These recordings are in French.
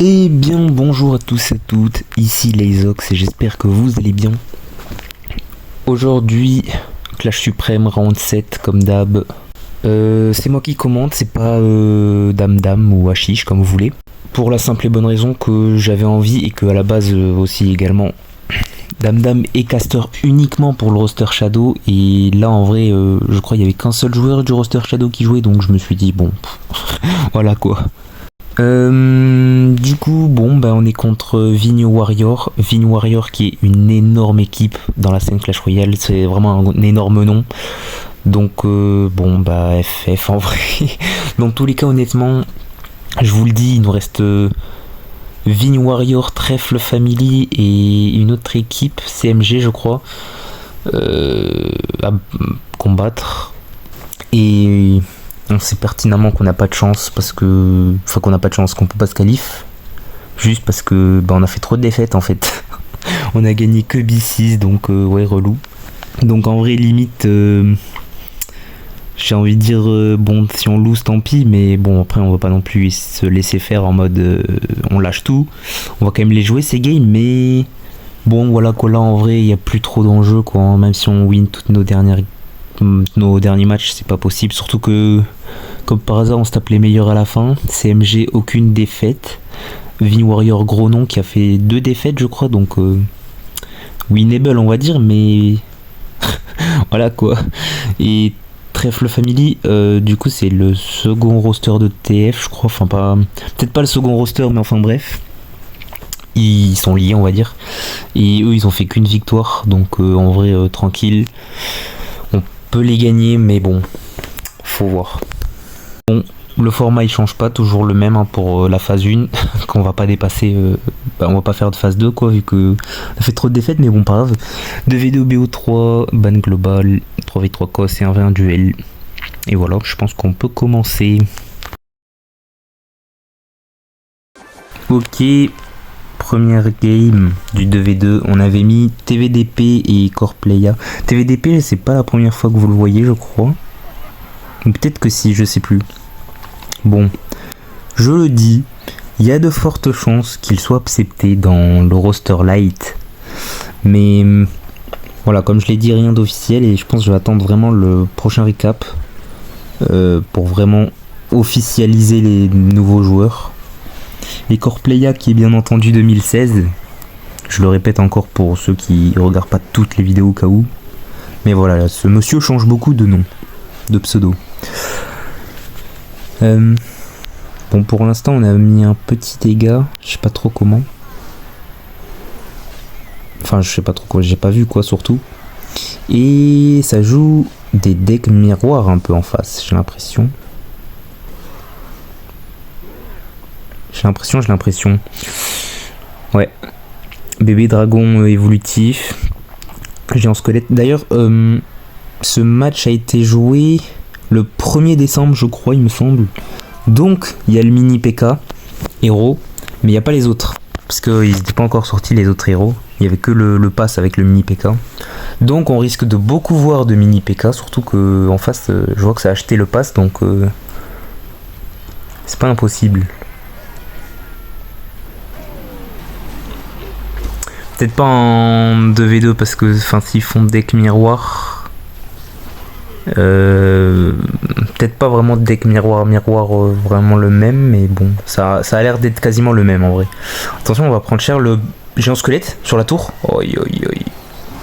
Eh bien bonjour à tous et à toutes, ici Layzox et j'espère que vous allez bien. Aujourd'hui, Clash Suprême round 7 comme d'hab. C'est moi qui commente, c'est pas Dame Dame ou Hashish comme vous voulez. Pour la simple et bonne raison que j'avais envie et que à la base aussi également Dame Dame est caster uniquement pour le roster Shadow, et là en vrai je crois qu'il y avait qu'un seul joueur du roster Shadow qui jouait, donc je me suis dit bon voilà quoi. Du coup bon bah on est contre Vigne Warrior qui est une énorme équipe dans la scène Clash Royale, c'est vraiment un énorme nom, donc bon bah FF en vrai. Dans tous les cas honnêtement je vous le dis, il nous reste Vigne Warrior, Trèfle Family et une autre équipe, CMG je crois, à combattre. Et on sait pertinemment qu'on n'a pas de chance qu'on n'a pas de chance, qu'on peut pas se qualif. Juste parce que on a fait trop de défaites en fait. On a gagné que B6, donc ouais, relou. Donc en vrai limite j'ai envie de dire bon, si on lose tant pis, mais bon après on va pas non plus se laisser faire en mode on lâche tout. On va quand même les jouer ces games, mais bon voilà quoi, là en vrai il y a plus trop d'enjeux quoi, hein. Même si on win toutes nos derniers matchs, c'est pas possible, surtout que comme par hasard on se tape les meilleurs à la fin. CMG aucune défaite, Vigne Warrior gros nom qui a fait 2 défaites je crois, donc winnable on va dire, mais voilà quoi. Et Trèfle Family, du coup c'est le second roster de TF je crois, enfin pas, peut-être pas le second roster, mais enfin bref, ils sont liés on va dire, et eux ils ont fait qu'une victoire, donc en vrai tranquille, on peut les gagner, mais bon faut voir. Bon, le format il change pas, toujours le même hein, pour la phase 1 qu'on va pas dépasser, on va pas faire de phase 2 quoi, vu que on a fait trop de défaites, mais bon pas grave. 2v2 BO3 ban global, 3v3 cos et 1v1 duel, et voilà, je pense qu'on peut commencer. Ok, première game du 2v2, on avait mis TVDP et Corplaya. TVDP c'est pas la première fois que vous le voyez je crois, ou peut-être que si, je sais plus. Bon, je le dis, il y a de fortes chances qu'il soit accepté dans le roster light, mais voilà, comme je l'ai dit, rien d'officiel, et je pense que je vais attendre vraiment le prochain recap pour vraiment officialiser les nouveaux joueurs. Et Corplaya qui est bien entendu 2016, je le répète encore pour ceux qui regardent pas toutes les vidéos au cas où, mais voilà, ce monsieur change beaucoup de nom, de pseudo. Bon, pour l'instant on a mis un petit dégât, je sais pas trop comment, enfin je sais pas trop quoi, j'ai pas vu quoi surtout, et ça joue des decks miroirs un peu en face, j'ai l'impression, ouais, bébé dragon évolutif, géant squelette. D'ailleurs ce match a été joué le 1er décembre je crois, il me semble. Donc il y a le mini PK héros, mais il n'y a pas les autres, parce qu'ils n'étaient pas encore sortis les autres héros. Il n'y avait que le pass avec le mini PK. Donc on risque de beaucoup voir de mini PK, surtout que en face je vois que ça a acheté le pass, donc c'est pas impossible. Peut-être pas en 2v2 parce que s'ils font deck miroir, peut-être pas vraiment de deck miroir vraiment le même, mais bon ça a l'air d'être quasiment le même en vrai. Attention, on va prendre cher le géant squelette sur la tour. Oi.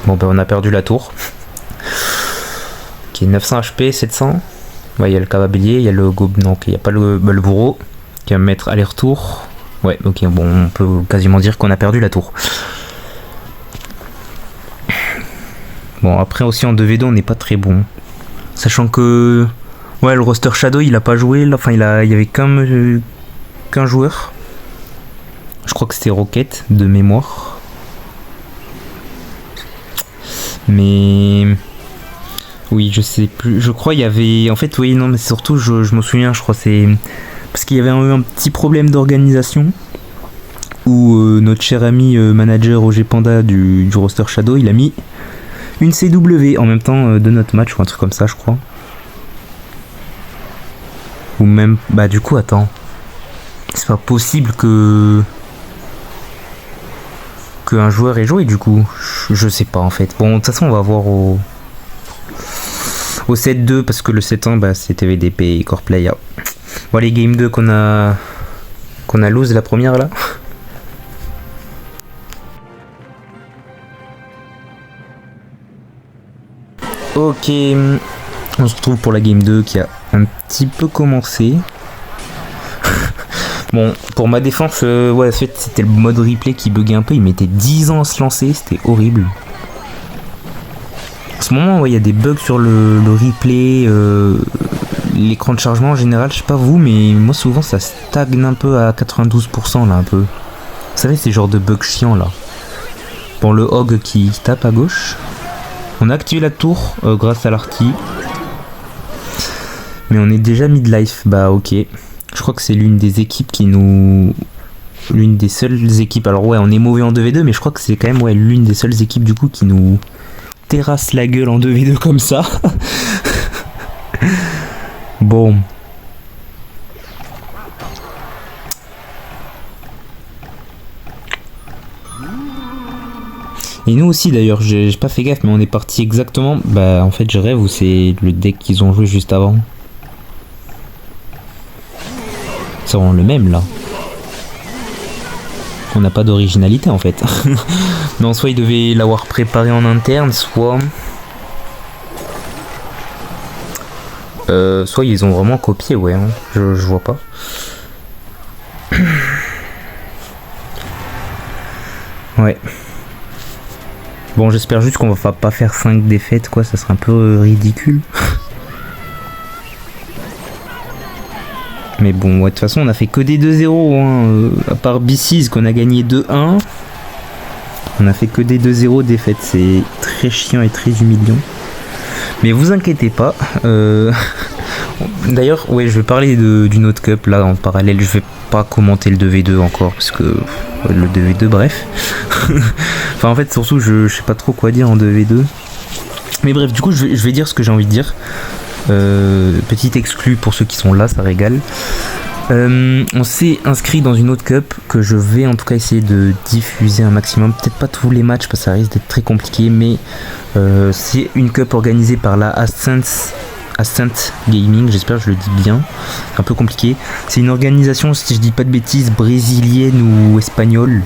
Bon on a perdu la tour qui est 900 HP, 700. Ouais, il y a le cavalier, il y a le gobe, non, il n'y a pas le bourreau qui va me mettre aller-retour. Ouais, ok, bon on peut quasiment dire qu'on a perdu la tour. Bon, après aussi en 2v2 on n'est pas très bon, sachant que ouais, le roster Shadow il a pas joué, enfin il y avait qu'un joueur, je crois que c'était Rocket de mémoire, mais oui je sais plus, je crois il y avait, en fait oui non mais surtout je me souviens, je crois c'est parce qu'il y avait un petit problème d'organisation où notre cher ami manager OG Panda du roster Shadow, il a mis une CW en même temps de notre match ou un truc comme ça je crois. Ou même, du coup attends, C'est pas possible que un joueur ait joué du coup. Je sais pas en fait. Bon, de toute façon, on va voir au 7-2 parce que le 7-1, bah, c'était VDP et Core Player. Bon, les Game 2 qu'on a lose la première là. Ok, on se retrouve pour la Game 2 qui a un petit peu commencé. Bon, pour ma défense, ouais, en fait, c'était le mode replay qui buguait un peu. Il mettait 10 ans à se lancer, c'était horrible. En ce moment, ouais, il y a des bugs sur le replay, l'écran de chargement en général. Je sais pas vous, mais moi souvent ça stagne un peu à 92% là, un peu. Vous savez, ces genres de bugs chiants là. Bon, le hog qui tape à gauche. On a activé la tour grâce à l'arty. Mais on est déjà mid-life, bah ok. Je crois que c'est l'une des équipes qui nous... L'une des seules équipes... Alors ouais, on est mauvais en 2v2, mais je crois que c'est quand même ouais, l'une des seules équipes du coup qui nous terrasse la gueule en 2v2 comme ça. Bon. Et nous aussi d'ailleurs, j'ai pas fait gaffe, mais on est parti exactement... Bah en fait je rêve ou c'est le deck qu'ils ont joué juste avant. C'est vraiment le même là. On n'a pas d'originalité en fait. Non, soit ils devaient l'avoir préparé en interne, soit ils ont vraiment copié, ouais, hein. Je vois pas. Ouais. Bon, j'espère juste qu'on va pas faire 5 défaites, quoi, ça serait un peu ridicule. Mais bon, ouais, de toute façon, on a fait que des 2-0, hein. À part B6 qu'on a gagné 2-1. On a fait que des 2-0 défaites, c'est très chiant et très humiliant. Mais vous inquiétez pas. D'ailleurs, ouais, je vais parler d'une autre cup là en parallèle. Je vais pas commenter le 2v2 encore parce que le 2v2, bref. Enfin, en fait, surtout, je sais pas trop quoi dire en 2v2. Mais bref, du coup, je vais dire ce que j'ai envie de dire. Petit exclu pour ceux qui sont là, ça régale. On s'est inscrit dans une autre cup que je vais en tout cas essayer de diffuser un maximum. Peut-être pas tous les matchs parce que ça risque d'être très compliqué, mais c'est une cup organisée par la Ascent Gaming, j'espère que je le dis bien, c'est un peu compliqué. C'est une organisation, si je dis pas de bêtises, brésilienne ou espagnole.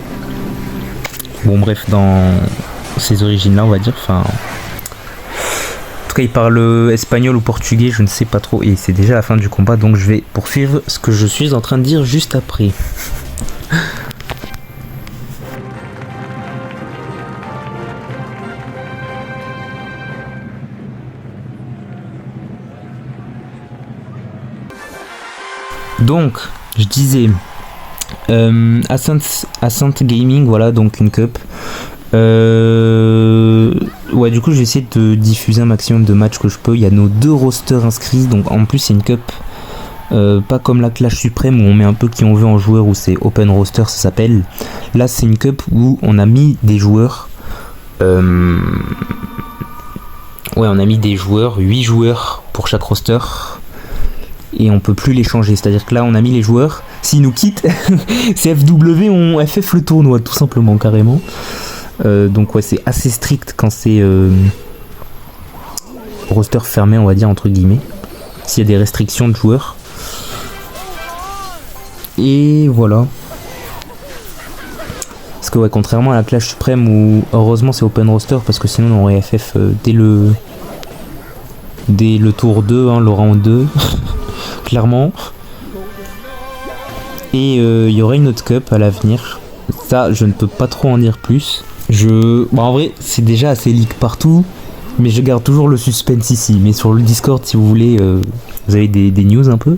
Bon bref, dans ces origines là on va dire, enfin... En tout cas, il parle espagnol ou portugais, je ne sais pas trop, et c'est déjà la fin du combat, donc je vais poursuivre ce que je suis en train de dire juste après. Donc, je disais, Ascent Gaming, voilà, donc une cup. Ouais, du coup je vais essayer de diffuser un maximum de matchs que je peux. Il y a nos 2 rosters inscrits, donc en plus c'est une cup pas comme la Clash Suprême où on met un peu qui on veut en joueur, où c'est open roster ça s'appelle. Là c'est une cup où on a mis des joueurs, ouais, on a mis des joueurs, 8 joueurs pour chaque roster, et on peut plus les changer. C'est à dire que là on a mis les joueurs, s'ils nous quittent c'est FW, on FF le tournoi tout simplement, carrément. Donc ouais, c'est assez strict quand c'est roster fermé, on va dire, entre guillemets, s'il y a des restrictions de joueurs. Et voilà, parce que ouais, contrairement à la Clash Suprême où heureusement c'est open roster, parce que sinon on aurait FF dès le tour 2, hein, le round 2 clairement. Et il y aura une autre cup à l'avenir, ça je ne peux pas trop en dire plus. Bon, en vrai c'est déjà assez leak partout, mais je garde toujours le suspense ici. Mais sur le Discord, si vous voulez, vous avez des news un peu.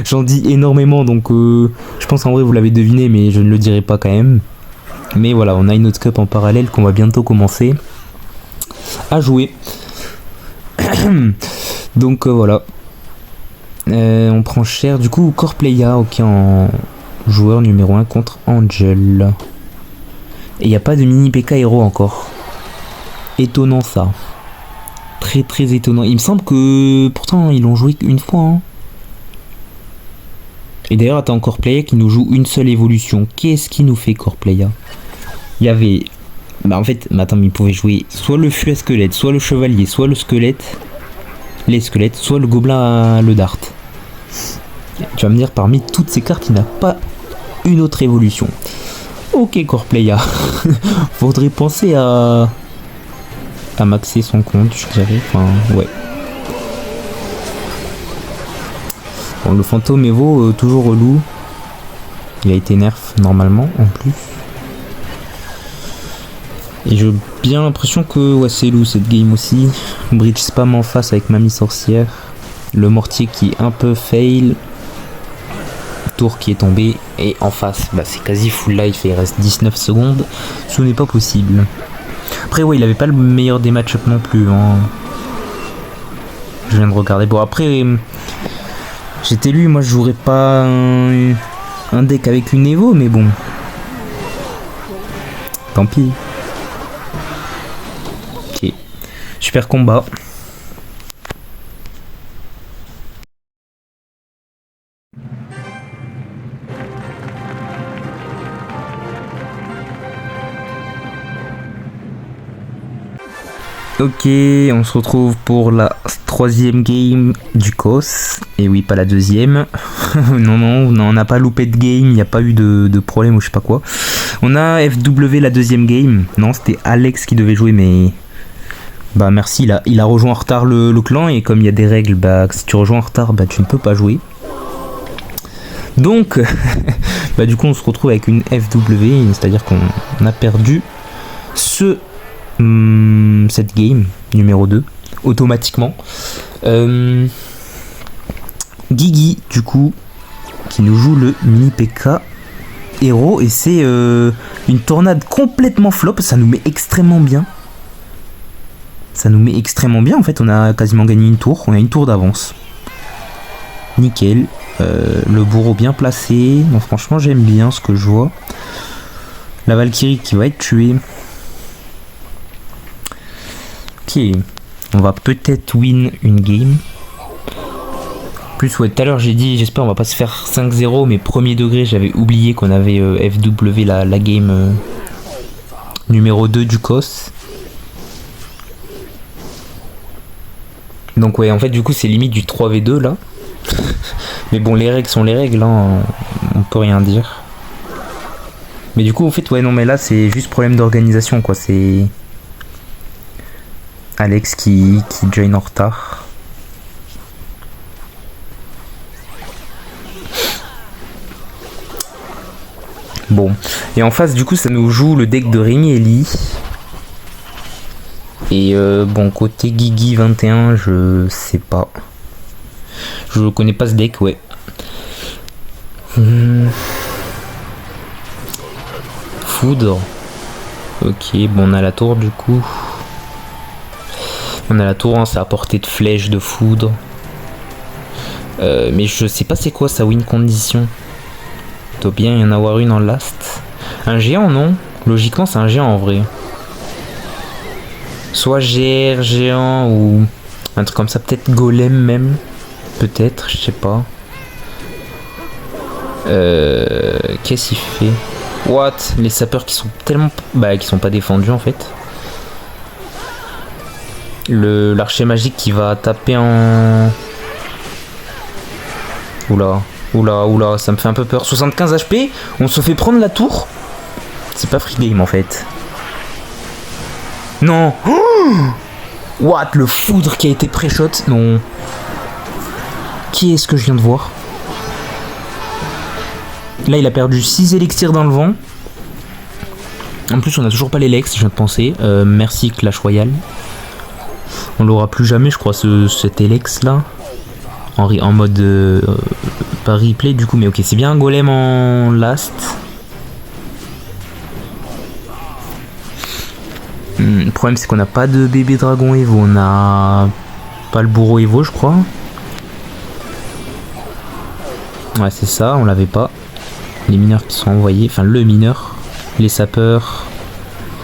J'en dis énormément, donc je pense en vrai vous l'avez deviné, mais je ne le dirai pas quand même. Mais voilà, on a une autre cup en parallèle qu'on va bientôt commencer à jouer. Donc voilà, on prend cher. Du coup, Core Player, ok, en joueur numéro 1 contre Angel. Et il n'y a pas de mini PK héros encore. Étonnant ça. Très très étonnant. Il me semble que pourtant ils l'ont joué une fois. Hein. Et d'ailleurs, attends, Coreplaya qui nous joue une seule évolution. Qu'est-ce qui nous fait Coreplaya? Il y avait... Bah en fait, attends, mais il pouvait jouer soit le fût à squelette, soit le chevalier, soit le squelette, les squelettes, soit le gobelin à le dart. Tu vas me dire, parmi toutes ces cartes, il n'a pas une autre évolution. Ok, Coreplaya. Faudrait penser à maxer son compte, je dirais. Enfin, ouais. Bon, le fantôme Evo, toujours relou. Il a été nerf normalement, en plus. Et j'ai bien l'impression que ouais, c'est loup cette game aussi. Bridge spam en face avec Mamie Sorcière. Le mortier qui est un peu fail. Tour qui est tombé. Et en face, bah, c'est quasi full life et il reste 19 secondes. Ce n'est pas possible. Après, ouais, il avait pas le meilleur des match-up non plus. Hein. Je viens de regarder. Bon, après, j'étais lui, moi je jouerais pas un deck avec une Evo, mais bon. Tant pis. Ok. Super combat. Ok, on se retrouve pour la troisième game du COS. Et oui, pas la deuxième. non, on n'a pas loupé de game, il n'y a pas eu de problème ou je sais pas quoi. On a FW la deuxième game. Non, c'était Alex qui devait jouer, mais... Bah merci, il a rejoint en retard le clan. Et comme il y a des règles, bah si tu rejoins en retard, bah tu ne peux pas jouer. Donc, bah du coup on se retrouve avec une FW, c'est-à-dire qu'on a perdu cette game numéro 2 automatiquement. Guigui du coup qui nous joue le mini PK héros et c'est une tornade complètement flop. Ça nous met extrêmement bien. En fait. On a quasiment gagné une tour. On a une tour d'avance. Nickel. Le bourreau bien placé. Donc franchement j'aime bien ce que je vois. La Valkyrie qui va être tuée. Ok, on va peut-être win une game. Plus ouais, tout à l'heure j'ai dit, j'espère on va pas se faire 5-0, mais premier degré j'avais oublié qu'on avait FW la game numéro 2 du COS. Donc ouais, en fait du coup c'est limite du 3v2 là. Mais bon, les règles sont les règles, hein, on peut rien dire. Mais du coup en fait ouais non mais là c'est juste problème d'organisation quoi, c'est... Alex qui join en retard. Bon. Et en face, du coup, ça nous joue le deck de Rimieli. Et bon, côté Guigui 21, je sais pas. Je connais pas ce deck, ouais. Foudre. Ok, bon, on a la tour du coup. On a la tour, hein, c'est à portée de flèche, de foudre. Mais je sais pas c'est quoi sa win condition. Il doit bien y en avoir une en last. Un géant, non? Logiquement, c'est un géant en vrai. Soit GR, géant ou un truc comme ça. Peut-être golem même. Peut-être, je sais pas. Qu'est-ce qu'il fait? What? Les sapeurs qui sont tellement... Bah, qui sont pas défendus en fait. L'archer magique qui va taper en... Oula, ça me fait un peu peur. 75 HP, on se fait prendre la tour. C'est pas free game en fait. Non. What? Le foudre qui a été pré-shot. Non. Qui est-ce que je viens de voir? Là il a perdu 6 élixirs dans le vent. En plus on a toujours pas l'élex, je viens de penser. Merci Clash Royale. On l'aura plus jamais, je crois, cet Elex là. En mode pas replay du coup, mais ok, c'est bien un golem en last. Le problème c'est qu'on n'a pas de bébé dragon Evo, on a pas le bourreau Evo, je crois. Ouais, c'est ça, on l'avait pas. Les mineurs qui sont envoyés, enfin le mineur, les sapeurs,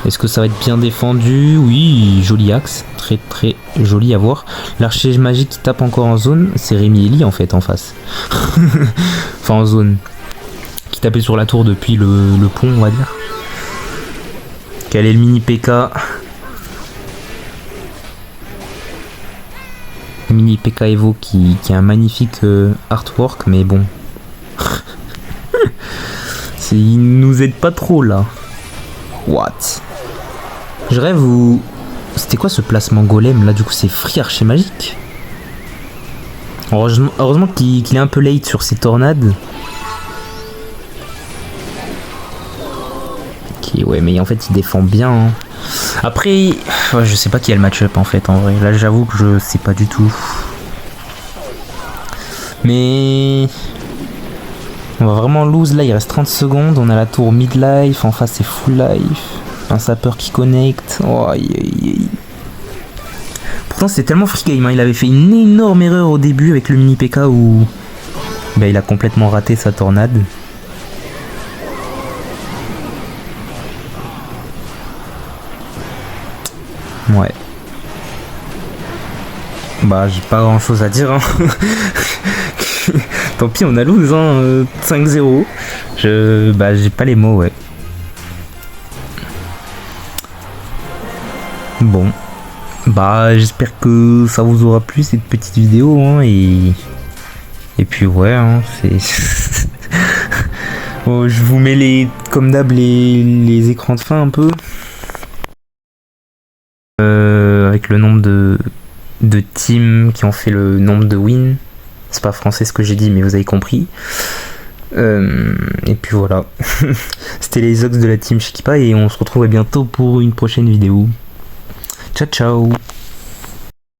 Est-ce que ça va être bien défendu? Oui, joli axe. Très très joli à voir. L'archer magique qui tape encore en zone, c'est Rémi Eli en fait en face. Enfin en zone. Qui tapait sur la tour depuis le pont, on va dire. Quel est le mini PK? Mini PK Evo qui a un magnifique artwork, mais bon. Il nous aide pas trop là. What? Je rêve où... C'était quoi ce placement golem là? Du coup c'est Free Archer Magique. Heureusement qu'il est un peu late sur ses tornades. Ok, ouais, mais en fait il défend bien. Hein. Après, ouais, je sais pas qui a le match-up en fait en vrai. Là j'avoue que je sais pas du tout. Mais... On va vraiment lose là, il reste 30 secondes. On a la tour mid-life, en face c'est full life. Un sapeur qui connecte. Oh, aïe, aïe, aïe. Pourtant c'était tellement free game, hein. Il avait fait une énorme erreur au début avec le mini PK où bah, il a complètement raté sa tornade. Ouais. Bah j'ai pas grand chose à dire hein. Tant pis on a lose hein, 5-0. Bah j'ai pas les mots ouais. Bon. Bah j'espère que ça vous aura plu cette petite vidéo hein, et puis ouais hein, c'est... Bon, je vous mets comme d'hab les écrans de fin un peu. Avec le nombre de teams qui ont fait le nombre de wins. C'est pas français ce que j'ai dit mais vous avez compris. Et puis voilà. C'était les Ox de la team Shikipa et on se retrouve bientôt pour une prochaine vidéo. Ciao ciao.